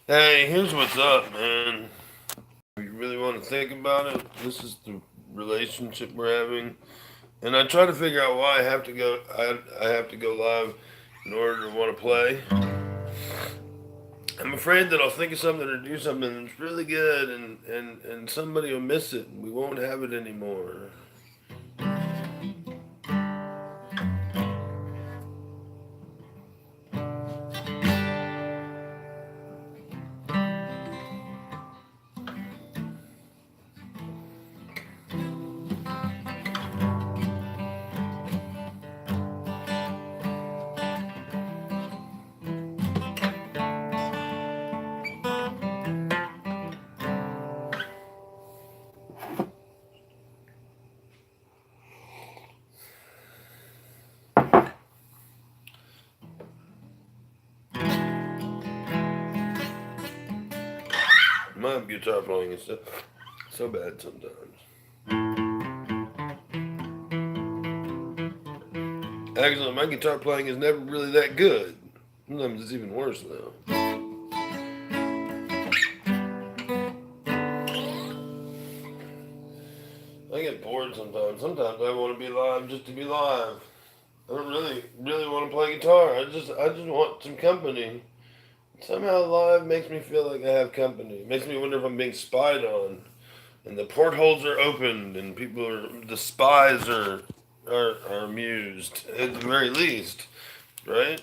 Hey, here's what's up, man. If you really want to think about it, this is the relationship we're having, and I try to figure out why I have to go. I have to go live in order to want to play. I'm afraid that I'll think of something or do something that's really good, and somebody will miss it, and we won't have it anymore. My guitar playing is so bad sometimes. Actually, my guitar playing is never really that good. Sometimes it's even worse now. I get bored sometimes. Sometimes I want to be live just to be live. I don't really want to play guitar. I just want some company. Somehow live makes me feel like I have company. It makes me wonder if I'm being spied on. And the portholes are opened and the spies are amused at the very least, right?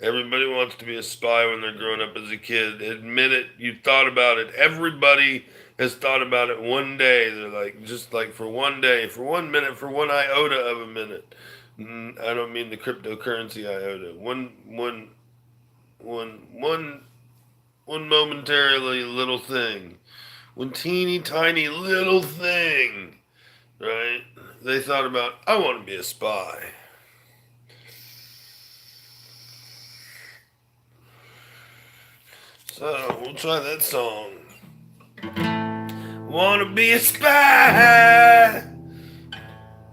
Everybody wants to be a spy when they're growing up as a kid. Admit it. You thought about it. Everybody has thought about it one day. They're like, just like for one day, for 1 minute, for one iota of a minute. I don't mean the cryptocurrency iota. One, one momentarily little thing. One teeny tiny little thing. Right? They thought about, I want to be a spy. So we'll try that song. Wanna be a spy.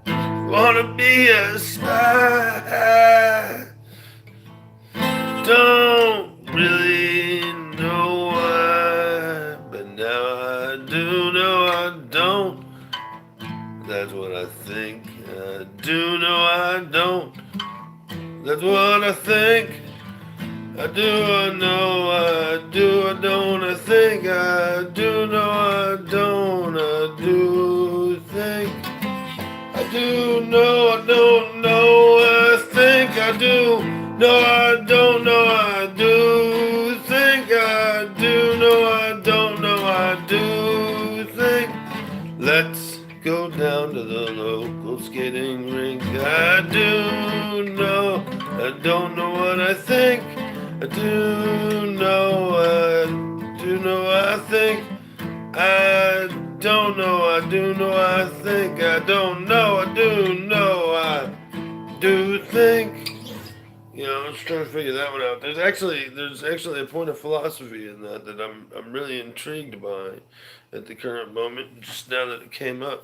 Wanna be a spy. Don't really know why, but now I do know I don't. That's what I think. I do know I don't. That's what I think. I do, I know, I do, I don't, I think, I do, know, I don't, I do think, I do, know, I don't know, I think, I do, no, I don't know, I do, think, I do, no, I don't know, I do, think, let's go down to the local skating rink, I do, know, I don't know what I think, I do know, I think, I don't know, I do know, I think, I don't know, I do know, I do think. I was trying to figure that one out. There's actually a point of philosophy in that I'm really intrigued by at the current moment, just now that it came up.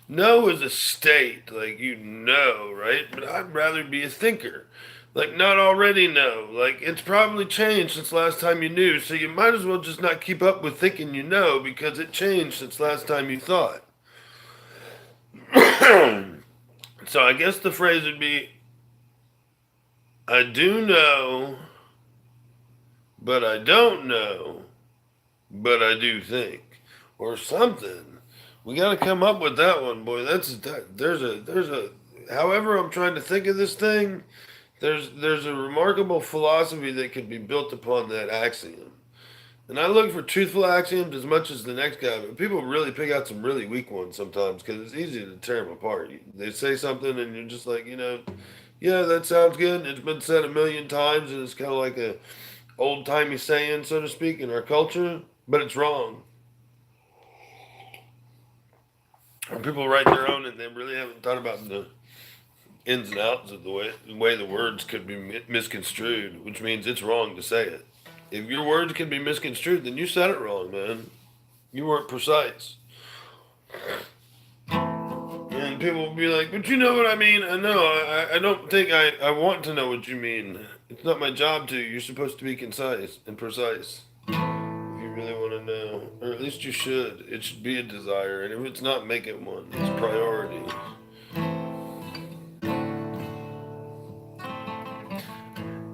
Know is a state, like right? But I'd rather be a thinker. Like, not already know. Like, it's probably changed since last time you knew, so you might as well just not keep up with thinking you know because it changed since last time you thought. So I guess the phrase would be I do know, but I don't know, but I do think. Or something. We got to come up with that one, boy. There's a however I'm trying to think of this thing, there's a remarkable philosophy that could be built upon that axiom. And I look for truthful axioms as much as the next guy, but people really pick out some really weak ones sometimes because it's easy to tear them apart. They say something and you're just like, yeah, that sounds good. It's been said a million times, and it's kind of like a old timey saying, so to speak, in our culture, but it's wrong. Or people write their own and they really haven't thought about the ins and outs of the way the words could be misconstrued, which means it's wrong to say it. If your words can be misconstrued, then you said it wrong, man. You weren't precise. And people will be like, but you know what I mean? I know. I don't think I want to know what you mean. It's not my job to. You're supposed to be concise and precise. If you really want to know. Or at least you should. It should be a desire. And if it's not, make it one. It's priority.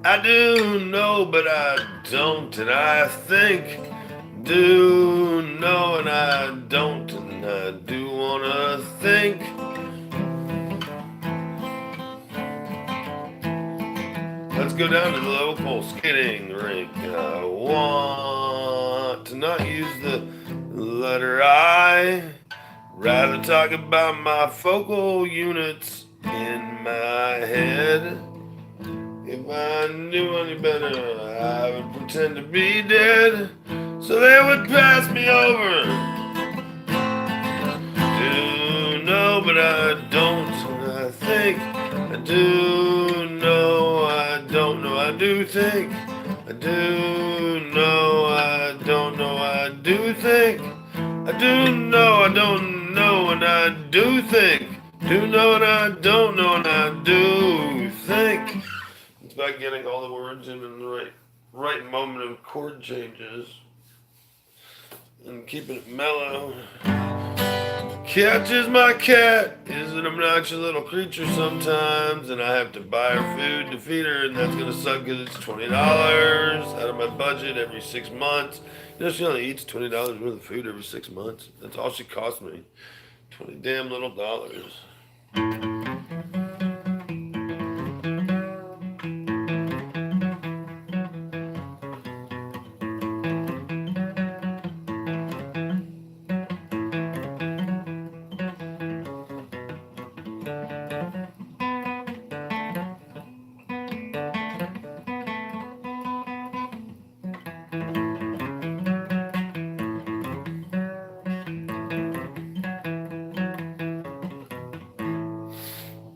I do know, but I don't. And I think. Do know, and I don't. And I do want to think. Let's go down to the local skating rink. I want to not use the letter I. Rather talk about my focal units in my head. If I knew any better, I would pretend to be dead. So they would pass me over. Do know, but I don't. I think I do know. I don't know. I do think I do know. I don't know. I do think I do know. I don't know, and I do think. Do know, and I don't know, and I do think. It's about getting all the words in the right moment of chord changes and keeping it mellow. Catches my cat is an obnoxious little creature sometimes, and I have to buy her food to feed her, and that's gonna suck because it's $20 out of my budget every 6 months. You know, she only eats $20 worth of food every 6 months. That's all she costs me. 20 damn little dollars.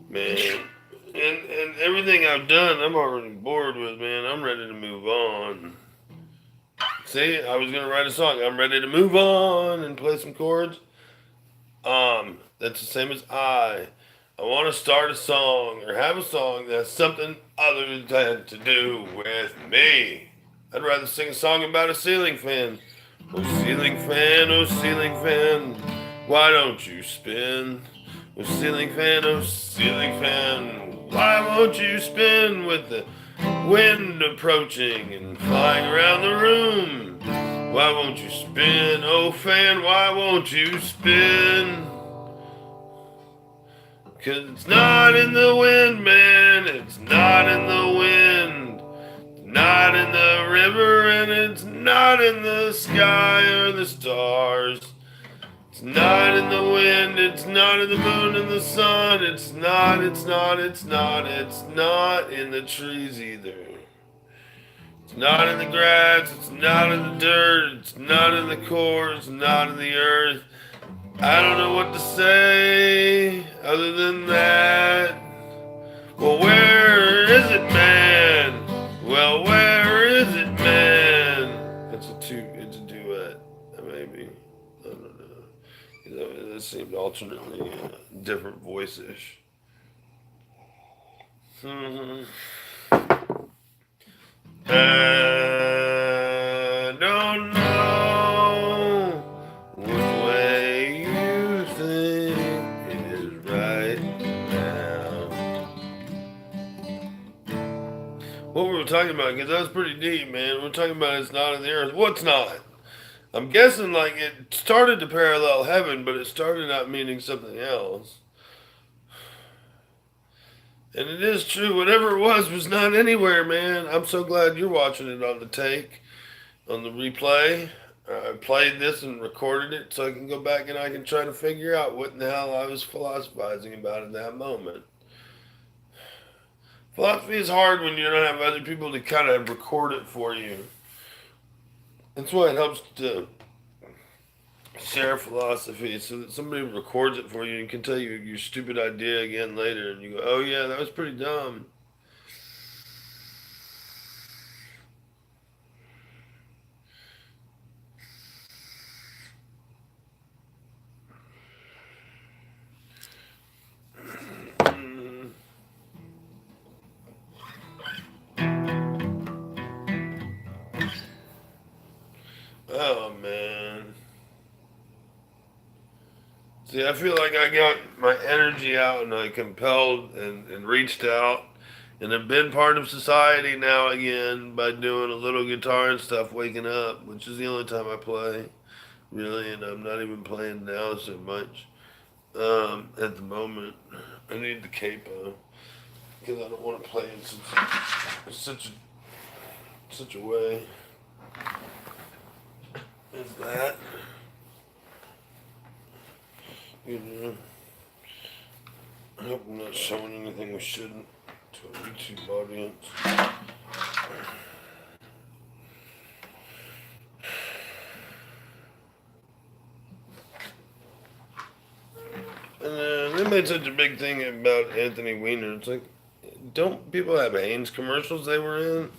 Man, and everything I've done, I'm already bored with, man. I'm ready to move on. See, I was gonna write a song. I'm ready to move on and play some chords. That's the same as I want to start a song or have a song that has something other than to do with me. I'd rather sing a song about a ceiling fan. Oh ceiling fan, why don't you spin? Oh ceiling fan, why won't you spin with the wind approaching and flying around the room? Why won't you spin? Oh fan, why won't you spin? 'Cause it's not in the wind, man, it's not in the wind. Not in the river, and it's not in the sky or the stars. It's not in the wind, it's not in the moon and the sun. It's not in the trees either. It's not in the grass, it's not in the dirt, it's not in the core, it's not in the earth. I don't know what to say other than that. Well, where is it, man? Well, where is it, man? It's a duet, maybe. I don't know. It seemed alternately different voice-ish. I don't know which way you think is right now. What we were talking about, because that was pretty deep, man. We're talking about it's not in the earth. What's not? I'm guessing like it started to parallel heaven, but it started out meaning something else. And it is true, whatever it was not anywhere, man. I'm so glad you're watching it on the take, on the replay. I played this and recorded it so I can go back and I can try to figure out what in the hell I was philosophizing about in that moment. Philosophy is hard when you don't have other people to kind of record it for you. That's why it helps to share philosophy so that somebody records it for you and can tell you your stupid idea again later and you go, oh yeah, that was pretty dumb. See, I feel like I got my energy out and I compelled and reached out and have been part of society now again by doing a little guitar and stuff, waking up, which is the only time I play, really, and I'm not even playing now so much at the moment. I need the capo because I don't want to play in such a way as that. You know, I hope I'm not showing anything we shouldn't to a YouTube audience. And they made such a big thing about Anthony Weiner. It's like, don't people have Hanes commercials they were in?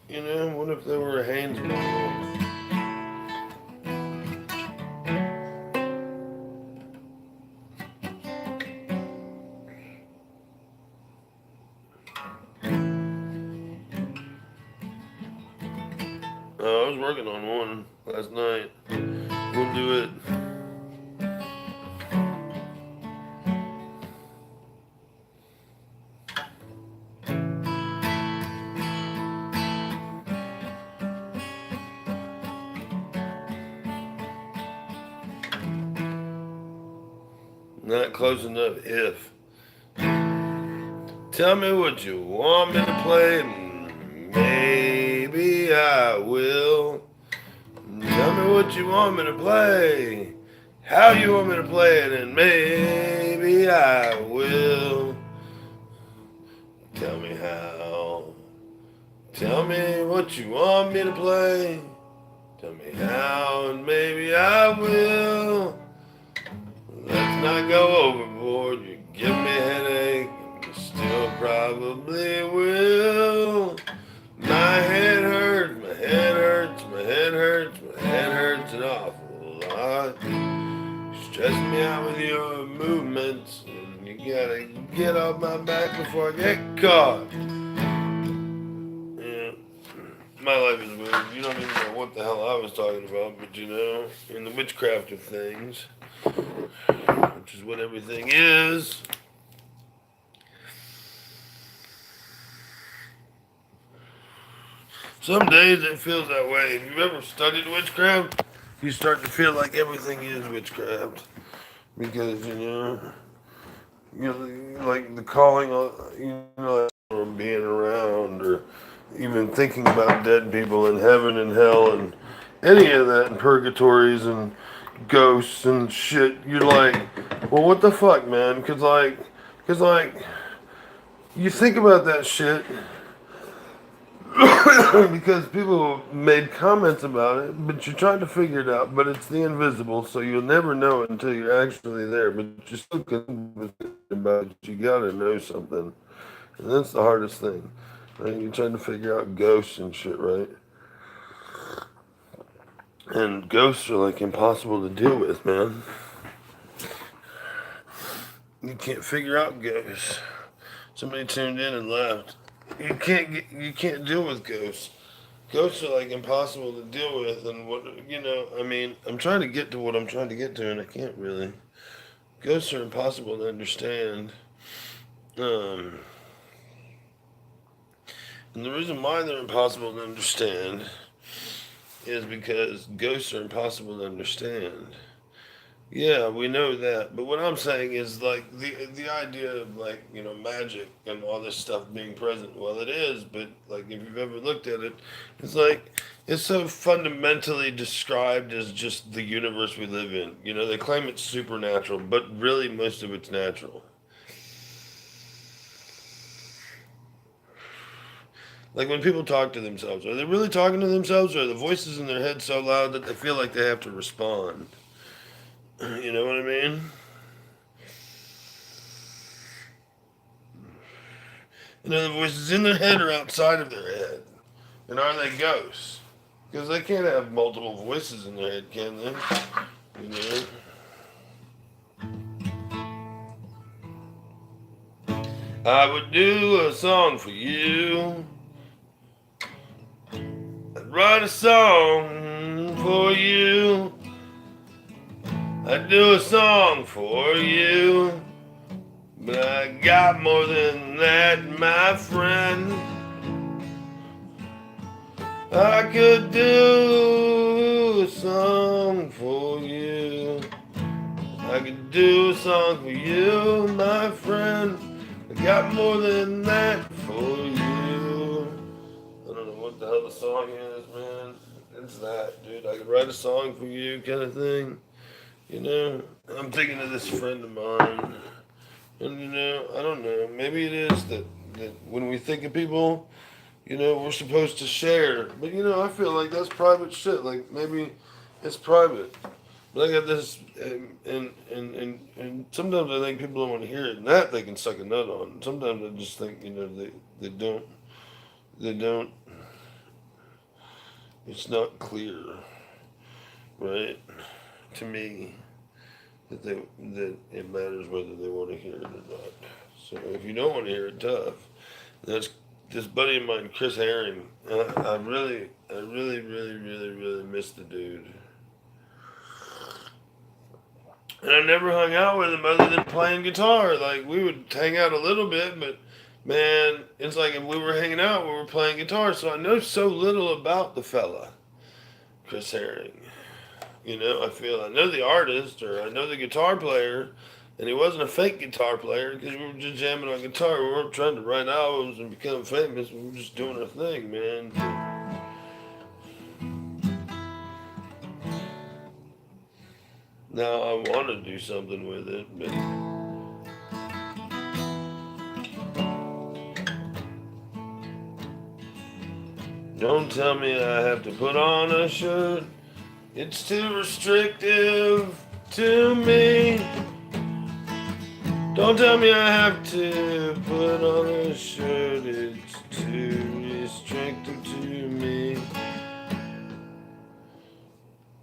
You know, what if they were a Hanes model? I was working on one last night. We'll do it. Not close enough if. Tell me what you want me to play, and maybe I will. Tell me what you want me to play, how you want me to play it, and maybe I will. Tell me how. Tell me what you want me to play. Tell me how, and maybe I will. Let's not go overboard. You give me a headache, and you still probably will. My head hurts, my head hurts, my head hurts, my head hurts an awful lot. You stress me out with your movements, and you gotta get off my back before I get caught. Yeah, my life is weird. You don't even know what the hell I was talking about, but you know, in the witchcraft of things, which is what everything is. Some days it feels that way. If you've ever studied witchcraft, you start to feel like everything is witchcraft. Because, like the calling, or being around, or even thinking about dead people in heaven and hell and any of that, and purgatories and ghosts and shit. You're like, well, what the fuck, man? Cause you think about that shit because people made comments about it, but you're trying to figure it out. But it's the invisible, so you'll never know it until you're actually there. But you're still concerned about it. You gotta know something, and that's the hardest thing. Right? You're trying to figure out ghosts and shit, right? And ghosts are like impossible to deal with, man. You can't figure out ghosts. Somebody tuned in and left. You can't deal with ghosts. Ghosts are like impossible to deal with, and I'm trying to get to what I'm trying to get to, and I can't really. Ghosts are impossible to understand. And the reason why they're impossible to understand is because ghosts are impossible to understand. Yeah, we know that. But what I'm saying is like the idea of like, magic and all this stuff being present. Well, it is, but like if you've ever looked at it, it's like it's so fundamentally described as just the universe we live in. They claim it's supernatural, but really most of it's natural. Like when people talk to themselves, are they really talking to themselves, or are the voices in their head so loud that they feel like they have to respond? You know what I mean? The voices in their head or outside of their head. And are they ghosts? Because they can't have multiple voices in their head, can they? You know? I would do a song for you. I'd write a song for you. I'd do a song for you, but I got more than that, my friend. I could do a song for you. I could do a song for you, my friend. I got more than that for you. I don't know what the hell the song is, man. It's that, dude. I could write a song for you, kind of thing. You know, I'm thinking of this friend of mine, and I don't know. Maybe it is that when we think of people, we're supposed to share. But I feel like that's private shit. Like maybe it's private. But I got this, and sometimes I think people don't want to hear it, and that they can suck a nut on. Sometimes I just think they don't. It's not clear, right, to me that it matters whether they want to hear it or not. So if you don't want to hear it, tough. That's this buddy of mine, Chris Herring. I really miss the dude. And I never hung out with him other than playing guitar. Like we would hang out a little bit, but man, it's like if we were hanging out, we were playing guitar. So I know so little about the fella, Chris Herring. I know the artist or I know the guitar player, and he wasn't a fake guitar player because we were just jamming on guitar. We weren't trying to write albums and become famous. We were just doing our thing, man. Now I want to do something with it, but don't tell me I have to put on a shirt. It's too restrictive to me. Don't tell me I have to put on a shirt. It's too restrictive to me.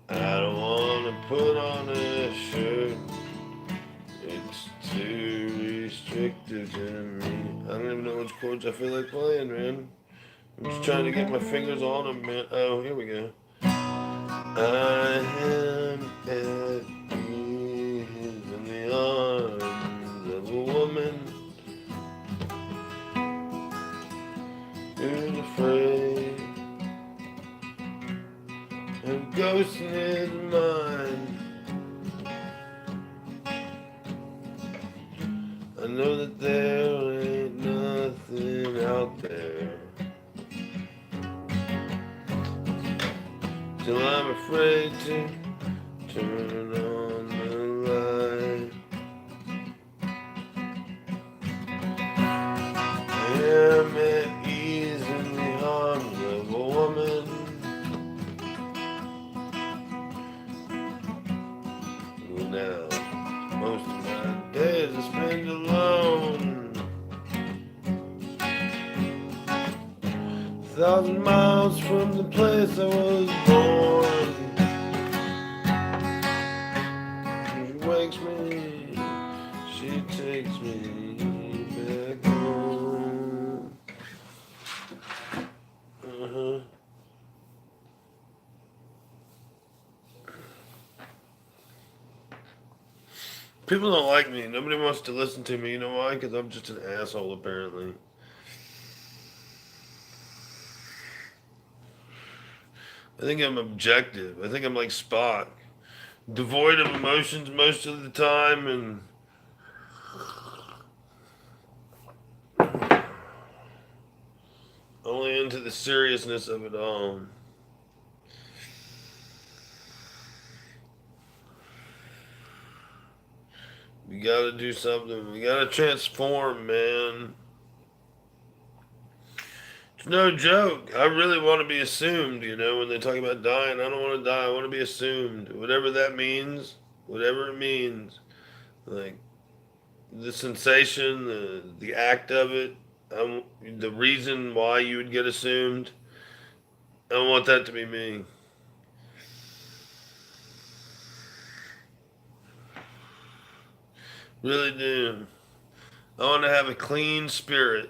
I don't want to put on a shirt. It's too restrictive to me. I don't even know which chords I feel like playing, man. I'm just trying to get my fingers on them, man. Oh, here we go. I am at ease in the arms of a woman who's afraid of ghosting his mind. I know that there ain't nothing out there till I'm afraid to turn on the light. I am at ease in the arms of a woman who now most of my days I spend alone. 1,000 miles from the place I was born. She wakes me, she takes me back home. People don't like me. Nobody wants to listen to me. You know why? Because I'm just an asshole, apparently. I think I'm objective. I think I'm like Spock, devoid of emotions most of the time, and only into the seriousness of it all. We gotta do something. We gotta transform, man. It's no joke. I really want to be assumed, when they talk about dying. I don't want to die. I want to be assumed. Whatever that means, whatever it means. Like, the sensation, the act of it, the reason why you would get assumed. I want that to be me. Really do. I want to have a clean spirit.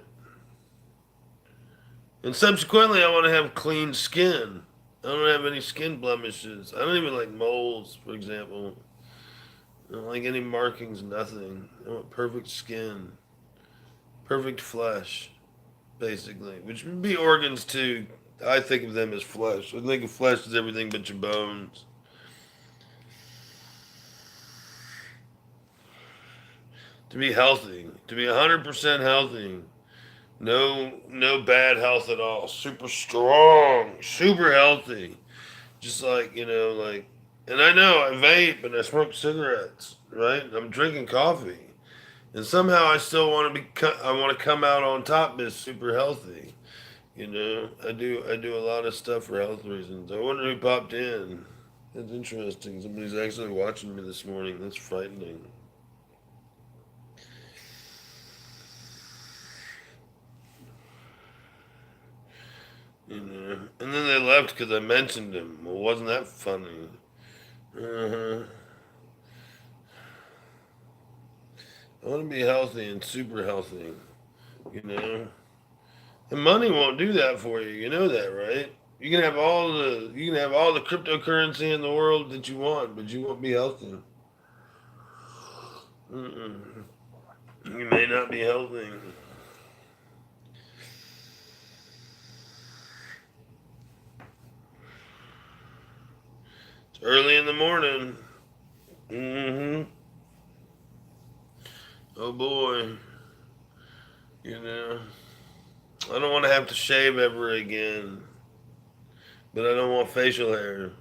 And subsequently, I want to have clean skin. I don't have any skin blemishes. I don't even like moles, for example. I don't like any markings, nothing. I want perfect skin, perfect flesh, basically, which would be organs too. I think of them as flesh. I think of flesh as everything but your bones. To be healthy, to be 100% healthy, no bad health at all. Super strong, super healthy. Just like, and I know I vape and I smoke cigarettes, right? I'm drinking coffee. And somehow I still want to I want to come out on top as super healthy. I do a lot of stuff for health reasons. I wonder who popped in. That's interesting. Somebody's actually watching me this morning. That's frightening. And then they left because I mentioned him. Well, wasn't that funny? Uh-huh. I want to be healthy and super healthy, you know. And money won't do that for you. You know that, right? You can have all the cryptocurrency in the world that you want, but you won't be healthy. Mm-mm. You may not be healthy. It's early in the morning. Mm-hmm. Oh boy. You know. I don't want to have to shave ever again, but I don't want facial hair.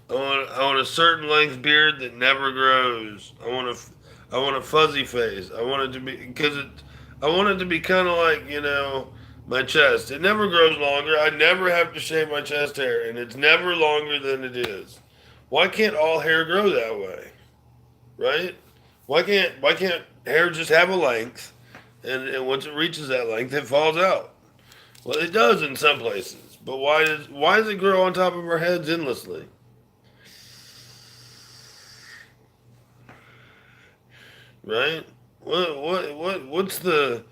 I want a certain length beard that never grows. I want a fuzzy face. I want it to be because it. I want it to be kind of like my chest. It never grows longer. I never have to shave my chest hair, and it's never longer than it is. Why can't all hair grow that way? Right? Why can't hair just have a length, and once it reaches that length, it falls out? Well, it does in some places, but why does it grow on top of our heads endlessly? Right? What's the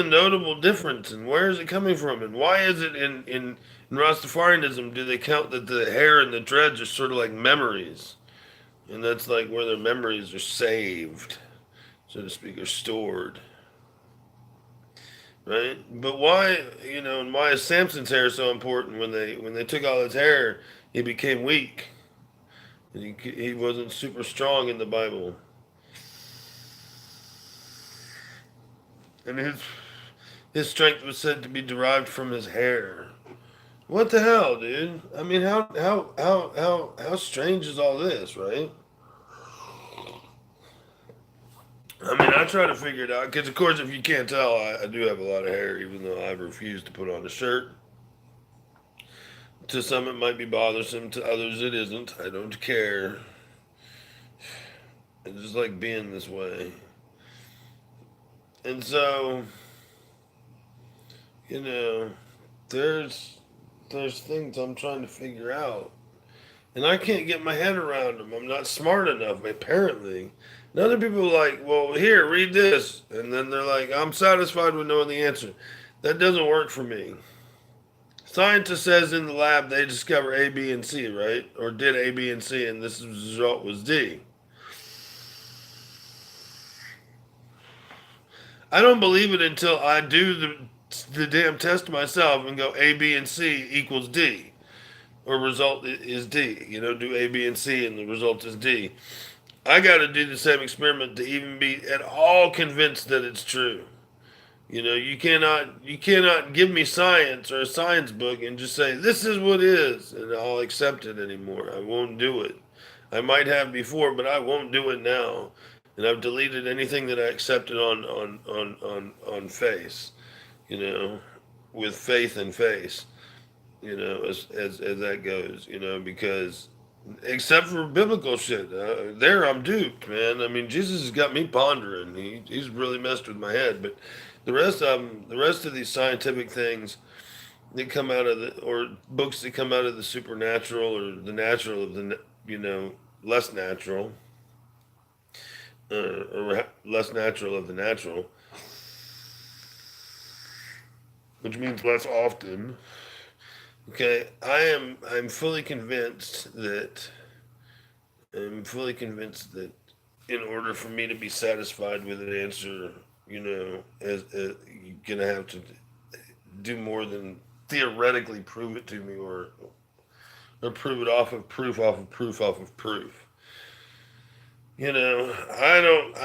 notable difference, and where is it coming from, and why is it in Rastafarianism do they count that the hair and the dreads are sort of like memories, and that's like where their memories are saved, so to speak, are stored, right? But and why is Samson's hair so important? When they took all his hair, he became weak, and he wasn't super strong in the Bible, and his strength was said to be derived from his hair. What the hell, dude? I mean, how strange is all this, right? I mean, I try to figure it out because, of course, if you can't tell, I do have a lot of hair, even though I've refused to put on a shirt. To some, it might be bothersome. To others, it isn't. I don't care. I just like being this way. And so, you know, there's there's things I'm trying to figure out. And I can't get my head around them. I'm not smart enough, apparently. And other people are like, well, here, read this. And then they're like, I'm satisfied with knowing the answer. That doesn't work for me. Scientist says in the lab they discover A, B, and C, right? Or did A, B, and C, and this result was D. I don't believe it until I do the damn test myself and go A, B, and C equals D. Or result is D. Do A, B, and C, and the result is D. I got to do the same experiment to even be at all convinced that it's true. You cannot give me science or a science book and just say this is what is and I'll accept it anymore. I won't do it. I might have before, but I won't do it now. And I've deleted anything that I accepted on face, you know, with faith and face, as that goes, because except for biblical shit. There, I'm duped, man. I mean, Jesus has got me pondering. He's really messed with my head. But the rest of these scientific things that come out of or books that come out of the supernatural or the natural of less natural, or less natural of the natural, which means less often. Okay, I'm fully convinced that I'm fully convinced that in order for me to be satisfied with an answer, you're gonna have to do more than theoretically prove it to me, or prove it off of proof, off of proof, off of proof. I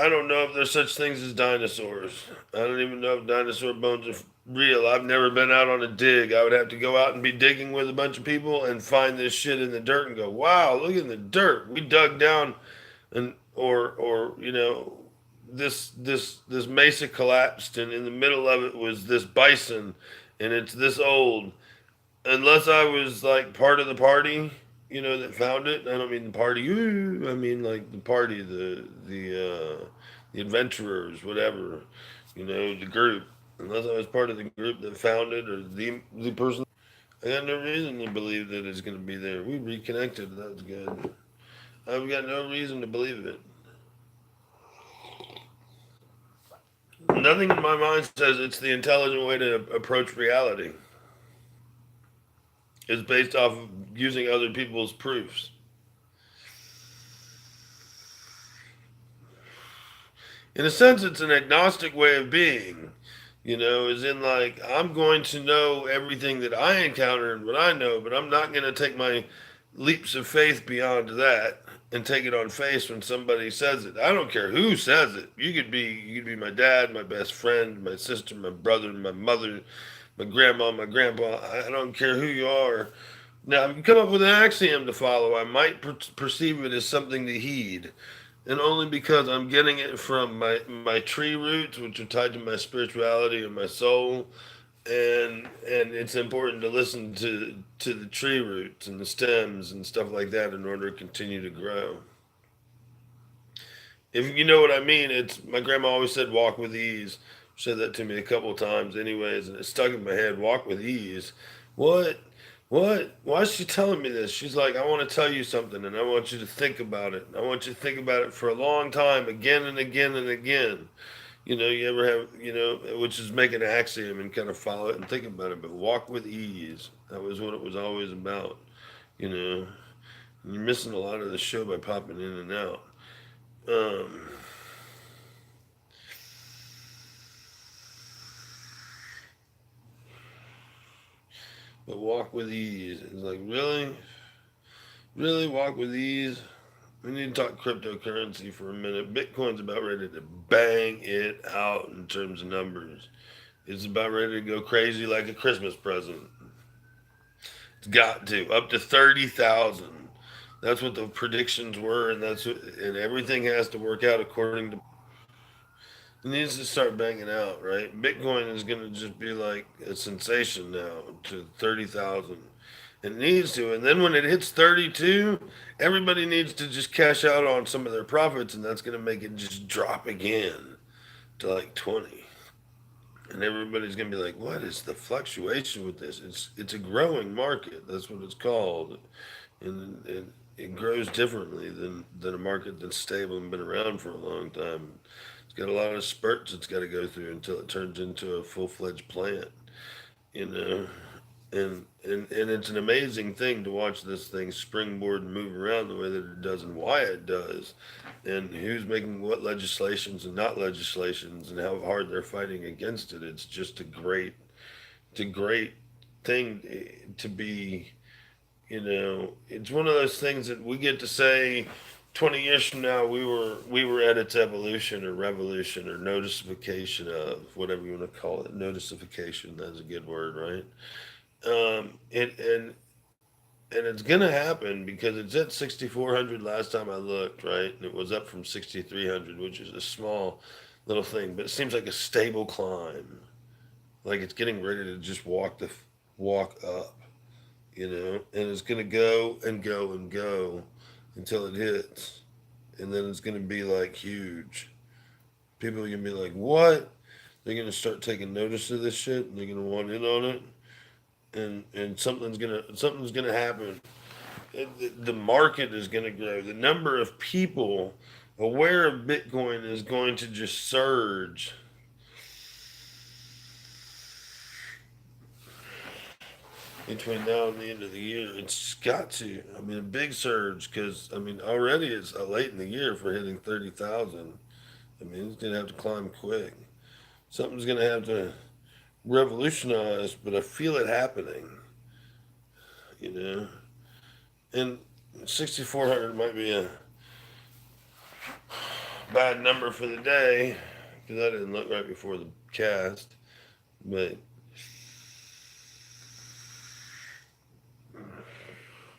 don't know if there's such things as dinosaurs. I don't even know if dinosaur bones are real. I've never been out on a dig. I would have to go out and be digging with a bunch of people and find this shit in the dirt and go, "Wow, look in the dirt. We dug down and or this mesa collapsed and in the middle of it was this bison and it's this old." Unless I was like part of the party, that found it. I don't mean the party. Ooh, I mean like the party, the adventurers, whatever. The group. Unless I was part of the group that found it or the person, I got no reason to believe that it's going to be there. We reconnected. That was good. I've got no reason to believe it. Nothing in my mind says it's the intelligent way to approach reality. It's based off of using other people's proofs. In a sense, it's an agnostic way of being. Is in like, I'm going to know everything that I encounter and what I know, but I'm not going to take my leaps of faith beyond that and take it on face when somebody says it. I don't care who says it. You could be my dad, my best friend, my sister, my brother, my mother, my grandma, my grandpa. I don't care who you are. Now, if you come up with an axiom to follow, I might perceive it as something to heed, and only because I'm getting it from my tree roots, which are tied to my spirituality and my soul, and it's important to listen to the tree roots and the stems and stuff like that in order to continue to grow. If you know what I mean, it's my grandma always said walk with ease. She said that to me a couple of times, anyways, and it stuck in my head. Walk with ease. What? What? Why is she telling me this? She's like, I want to tell you something, and I want you to think about it. I want you to think about it for a long time, again and again and again. You ever have, which is make an axiom and kind of follow it and think about it, but walk with ease. That was what it was always about. You know, you're missing a lot of the show by popping in and out. Um, but walk with ease. It's like, really? Really walk with ease? We need to talk cryptocurrency for a minute. Bitcoin's about ready to bang it out in terms of numbers. It's about ready to go crazy like a Christmas present. It's got to up to 30,000. That's what the predictions were, and everything has to work out according to. It needs to start banging out, right? Bitcoin is going to just be like a sensation now to 30,000. It needs to, and then when it hits 32, everybody needs to just cash out on some of their profits, and that's going to make it just drop again to like 20. And everybody's gonna be like, "What is the fluctuation with this?" It's a growing market. That's what it's called, and it grows differently than a market that's stable and been around for a long time. It's got a lot of spurts it's got to go through until it turns into a full fledged plant. You know, and it's an amazing thing to watch this thing springboard and move around the way that it does and why it does, and who's making what legislations and not legislations and how hard they're fighting against it. It's a great thing to be. It's one of those things that we get to say 20 years from now we were at its evolution or revolution or notification of whatever you want to call it. Notification, that's a good word, right? And it's gonna happen because it's at 6,400 last time I looked, right? And it was up from 6,300, which is a small little thing, but it seems like a stable climb, like it's getting ready to just walk up, and it's gonna go and go and go until it hits, and then it's gonna be like huge. People are gonna be like, "What?" They're gonna start taking notice of this shit, and they're gonna want in on it, and something's gonna happen. The market is going to grow. The number of people aware of Bitcoin is going to just surge. between now and the end of the year. It's got to. I mean, a big surge because I mean already it's late in the year for hitting 30,000. I mean, it's gonna have to climb quick. Something's gonna have to revolutionize, but I feel it happening. You know, and 6,400 might be a bad number for the day because I didn't look right before the cast, but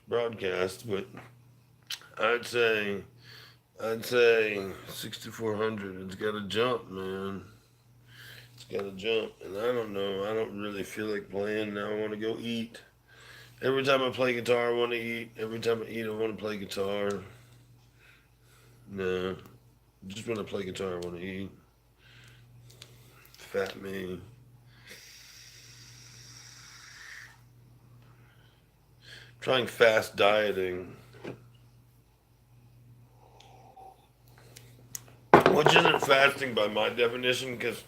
broadcast. But I'd say I'd say 6,400. It's got to jump, man. It's got to jump, and I don't know. I don't really feel like playing now. I want to go eat. Every time I play guitar, I want to eat. Every time I eat, I want to play guitar. No, just when I play guitar, I want to eat. Fat me. Trying fast dieting, which isn't fasting by my definition, because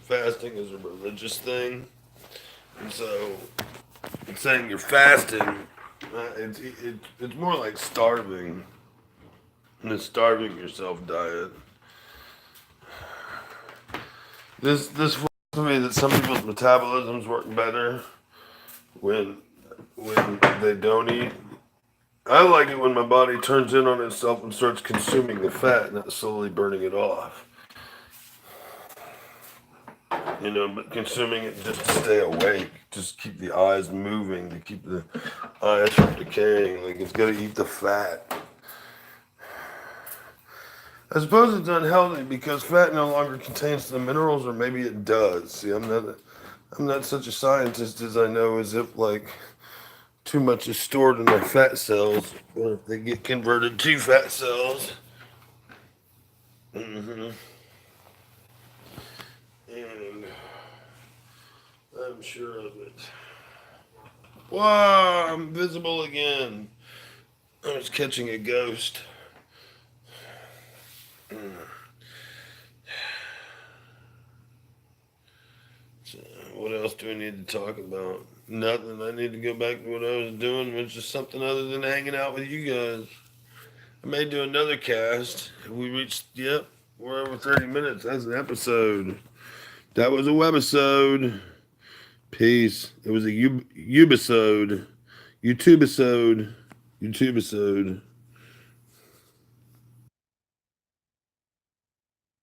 fasting is a religious thing, and so it's saying you're fasting. It's more like starving, and it's starving yourself diet. This to me that some people's metabolisms work better when they don't eat. I like it when my body turns in on itself and starts consuming the fat, not slowly burning it off. You know, but consuming it just to stay awake, just keep the eyes moving, to keep the eyes from decaying. Like it's got to eat the fat. I suppose it's unhealthy because fat no longer contains the minerals, or maybe it does. See, I'm not such a scientist as I know as if like too much is stored in my fat cells, or if they get converted to fat cells. hmm And I'm sure of it. Wow, I'm visible again. I was catching a ghost. Mm. So what else do we need to talk about? Nothing. I need to go back to what I was doing, which is something other than hanging out with you guys. I may do another cast. We reached, yep, we're over 30 minutes. That's an episode. That was a webisode. Peace. It was a ubisode. YouTubeisode. YouTubeisode.